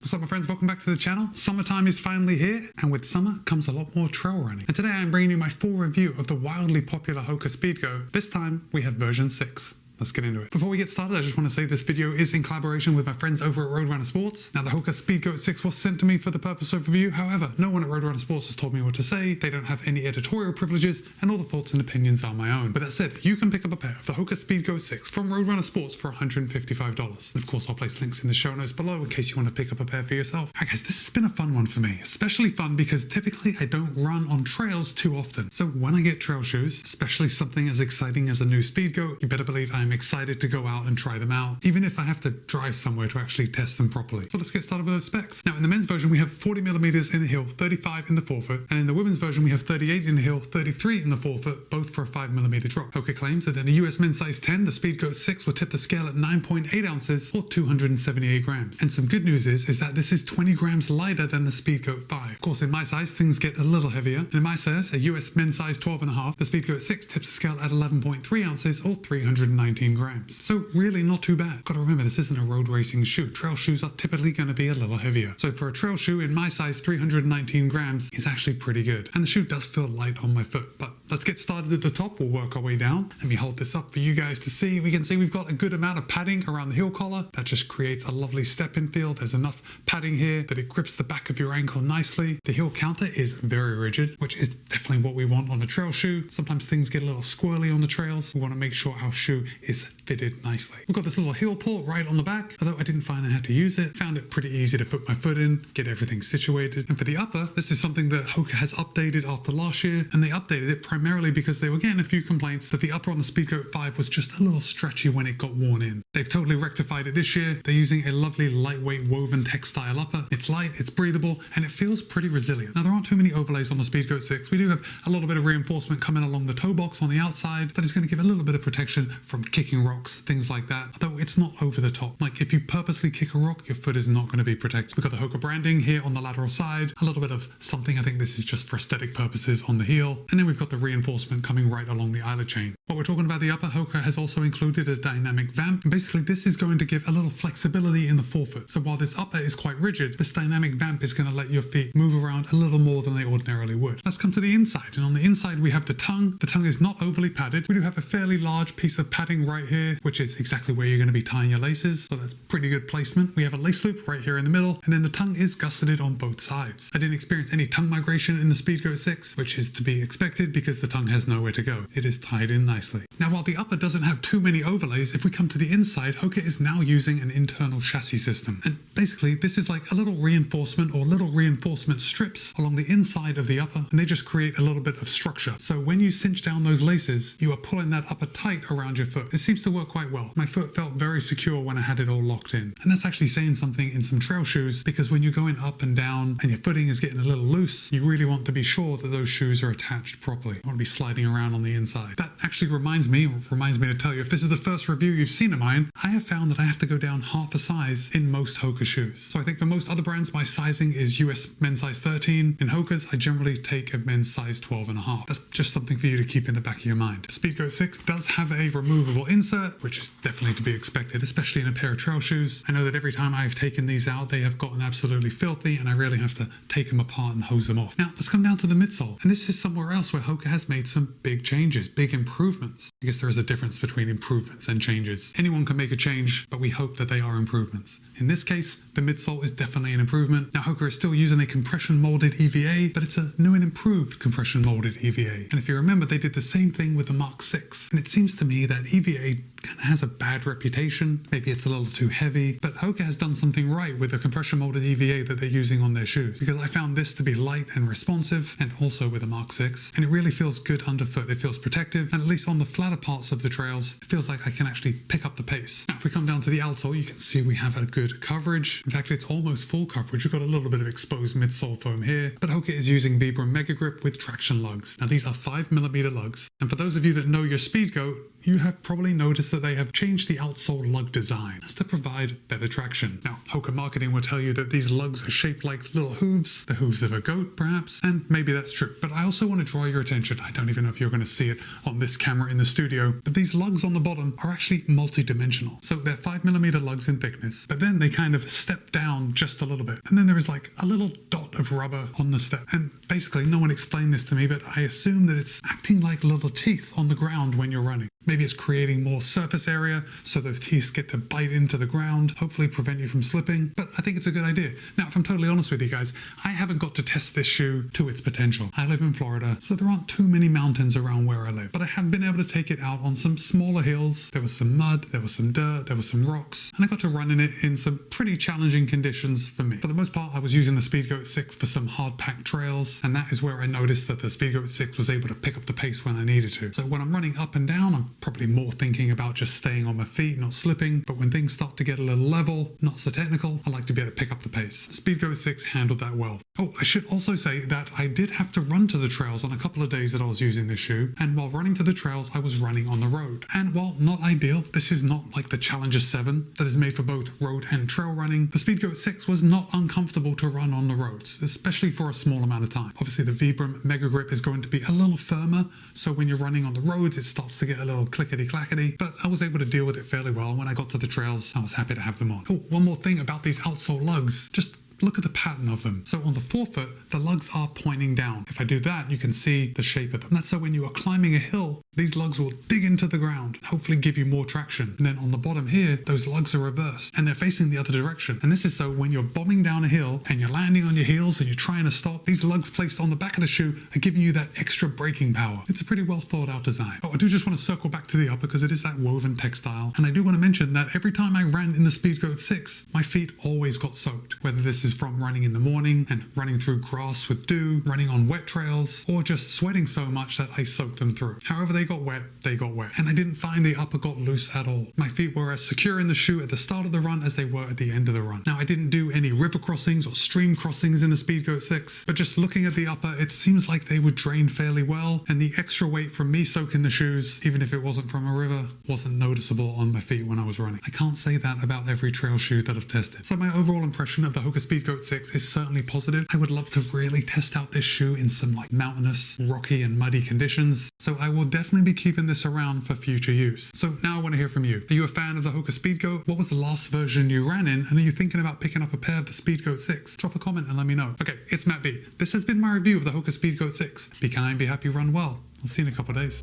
What's up my friends, welcome back to the channel. Summertime is finally here, and with summer comes a lot more trail running. And today I'm bringing you my full review of the wildly popular HOKA Speedgoat. This time we have version 6. Let's get into it. Before we get started, I just want to say this video is in collaboration with my friends over at Roadrunner Sports. Now the HOKA Speedgoat 6 was sent to me for the purpose of review. However, no one at Roadrunner Sports has told me what to say. They don't have any editorial privileges, and all the thoughts and opinions are my own. But that said, you can pick up a pair of the HOKA Speedgoat 6 from Roadrunner Sports for $155. And of course, I'll place links in the show notes below in case you want to pick up a pair for yourself. Alright guys, this has been a fun one for me. Especially fun because typically I don't run on trails too often. So when I get trail shoes, especially something as exciting as a new Speedgoat, you better believe I'm excited to go out and try them out, even if I have to drive somewhere to actually test them properly. So let's get started with those specs. Now in the men's version we have 40mm in the heel, 35 in the forefoot, and in the women's version we have 38 in the heel, 33 in the forefoot, both for a 5mm drop. HOKA claims that in a US men's size 10, the Speedgoat 6 will tip the scale at 9.8 ounces or 278 grams. And some good news is that this is 20 grams lighter than the Speedgoat 5. Of course, in my size things get a little heavier, and in my size, a US men's size 12.5, the Speedgoat 6 tips the scale at 11.3 ounces or 319 grams. So really not too bad. Gotta remember, this isn't a road racing shoe. Trail shoes are typically going to be a little heavier. So for a trail shoe in my size, 319 grams is actually pretty good. And the shoe does feel light on my foot. But let's get started at the top. We'll work our way down. Let me hold this up for you guys to see. We can see we've got a good amount of padding around the heel collar. That just creates a lovely step-in feel. There's enough padding here that it grips the back of your ankle nicely. The heel counter is very rigid, which is definitely what we want on a trail shoe. Sometimes things get a little squirrely on the trails. We want to make sure our shoe is fitted nicely. We've got this little heel pull right on the back, although I didn't find I had to use it. Found it pretty easy to put my foot in, get everything situated. And for the upper, this is something that HOKA has updated after last year, and they updated it primarily because they were getting a few complaints that the upper on the Speedgoat 5 was just a little stretchy when it got worn in. They've totally rectified it this year. They're using a lovely lightweight woven textile upper. It's light, it's breathable, and it feels pretty resilient. Now there aren't too many overlays on the Speedgoat 6. We do have a little bit of reinforcement coming along the toe box on the outside, but it's going to give a little bit of protection from kicking rocks, things like that, although it's not over the top. Like if you purposely kick a rock, your foot is not going to be protected. We've got the HOKA branding here on the lateral side, a little bit of something, I think this is just for aesthetic purposes, on the heel, and then we've got the reinforcement coming right along the eyelet chain. While we're talking about the upper, HOKA has also included a dynamic vamp, and basically this is going to give a little flexibility in the forefoot. So while this upper is quite rigid, this dynamic vamp is going to let your feet move around a little more than they ordinarily would. Let's come to the inside, and on the inside we have the tongue. The tongue is not overly padded. We do have a fairly large piece of padding right here, which is exactly where you're going to be tying your laces, so that's pretty good placement. We have a lace loop right here in the middle, and then the tongue is gusseted on both sides. I didn't experience any tongue migration in the Speedgoat 6, which is to be expected because the tongue has nowhere to go. It is tied in nicely. Now while the upper doesn't have too many overlays, if we come to the inside, HOKA is now using an internal chassis system. And basically this is like a little reinforcement or little reinforcement strips along the inside of the upper, and they just create a little bit of structure. So when you cinch down those laces, you are pulling that upper tight around your foot. It seems to work quite well. My foot felt very secure when I had it all locked in. And that's actually saying something in some trail shoes, because when you're going up and down and your footing is getting a little loose, you really want to be sure that those shoes are attached properly. You want to be sliding around on the inside. That actually reminds me to tell you, if this is the first review you've seen of mine, I have found that I have to go down half a size in most HOKA shoes. So I think for most other brands, my sizing is US men's size 13. In HOKA's, I generally take a men's size 12.5. That's just something for you to keep in the back of your mind. The Speedgoat 6 does have a removable insert, which is definitely to be expected, especially in a pair of trail shoes. I know that every time I've taken these out, they have gotten absolutely filthy, and I really have to take them apart and hose them off. Now, let's come down to the midsole. And this is somewhere else where HOKA has made some big changes, big improvements. I guess there is a difference between improvements and changes. Anyone can make a change, but we hope that they are improvements. In this case, the midsole is definitely an improvement. Now, HOKA is still using a compression molded EVA, but it's a new and improved compression molded EVA. And if you remember, they did the same thing with the Mark 6. And it seems to me that EVA kind of has a bad reputation. Maybe it's a little too heavy, but HOKA has done something right with the compression molded EVA that they're using on their shoes, because I found this to be light and responsive, and also with a Mark 6, and it really feels good underfoot. It feels protective, and at least on the flatter parts of the trails, it feels like I can actually pick up the pace. Now, if we come down to the outsole, you can see we have a good coverage. In fact, it's almost full coverage. We've got a little bit of exposed midsole foam here, but HOKA is using Vibram Mega Grip with traction lugs. Now, these are 5mm lugs, and for those of you that know your Speedgoat, you have probably noticed that they have changed the outsole lug design as to provide better traction. Now, HOKA marketing will tell you that these lugs are shaped like little hooves, the hooves of a goat perhaps, and maybe that's true. But I also want to draw your attention, I don't even know if you're going to see it on this camera in the studio, but these lugs on the bottom are actually multi-dimensional. So they're 5mm lugs in thickness, but then they kind of step down just a little bit. And then there is like a little dot of rubber on the step. And basically no one explained this to me, but I assume that it's acting like little teeth on the ground when you're running. Maybe it's creating more surface area so those teeth get to bite into the ground, hopefully prevent you from slipping. But I think it's a good idea. Now, if I'm totally honest with you guys, I haven't got to test this shoe to its potential. I live in Florida, so there aren't too many mountains around where I live. But I have been able to take it out on some smaller hills. There was some mud, there was some dirt, there was some rocks, and I got to run in it in some pretty challenging conditions for me. For the most part, I was using the Speedgoat 6 for some hard-packed trails, and that is where I noticed that the Speedgoat 6 was able to pick up the pace when I needed to. So when I'm running up and down, I'm probably more thinking about just staying on my feet, not slipping. But when things start to get a little level, not so technical, I like to be able to pick up the pace. The Speedgoat 6 handled that well. Oh, I should also say that I did have to run to the trails on a couple of days that I was using this shoe, and while running to the trails, I was running on the road. And while not ideal, this is not like the Challenger 7 that is made for both road and trail running. The Speedgoat 6 was not uncomfortable to run on the roads, especially for a small amount of time. Obviously the Vibram Mega Grip is going to be a little firmer, so when you're running on the roads, it starts to get a little clickety-clackety, but I was able to deal with it fairly well. When I got to the trails, I was happy to have them on. Oh, one more thing about these outsole lugs. Just look at the pattern of them. So on the forefoot, the lugs are pointing down. If I do that, you can see the shape of them. And that's so when you are climbing a hill, these lugs will dig into the ground, hopefully give you more traction. And then on the bottom here, those lugs are reversed and they're facing the other direction. And this is so when you're bombing down a hill and you're landing on your heels and you're trying to stop, these lugs placed on the back of the shoe are giving you that extra braking power. It's a pretty well thought out design. Oh, I do just want to circle back to the upper because it is that woven textile. And I do want to mention that every time I ran in the Speedgoat 6, my feet always got soaked, whether this is from running in the morning and running through grass with dew, running on wet trails, or just sweating so much that I soaked them through. However they got wet, they got wet. And I didn't find the upper got loose at all. My feet were as secure in the shoe at the start of the run as they were at the end of the run. Now, I didn't do any river crossings or stream crossings in the Speedgoat 6, but just looking at the upper, it seems like they would drain fairly well, and the extra weight from me soaking the shoes, even if it wasn't from a river, wasn't noticeable on my feet when I was running. I can't say that about every trail shoe that I've tested. So my overall impression of the HOKA Speedgoat 6 is certainly positive. I would love to really test out this shoe in some like mountainous, rocky and muddy conditions. So I will definitely be keeping this around for future use. So now I want to hear from you. Are you a fan of the HOKA Speedgoat? What was the last version you ran in? And are you thinking about picking up a pair of the Speedgoat 6? Drop a comment and let me know. Okay, it's Matt B. This has been my review of the HOKA Speedgoat 6. Be kind, be happy, run well. I'll see you in a couple of days.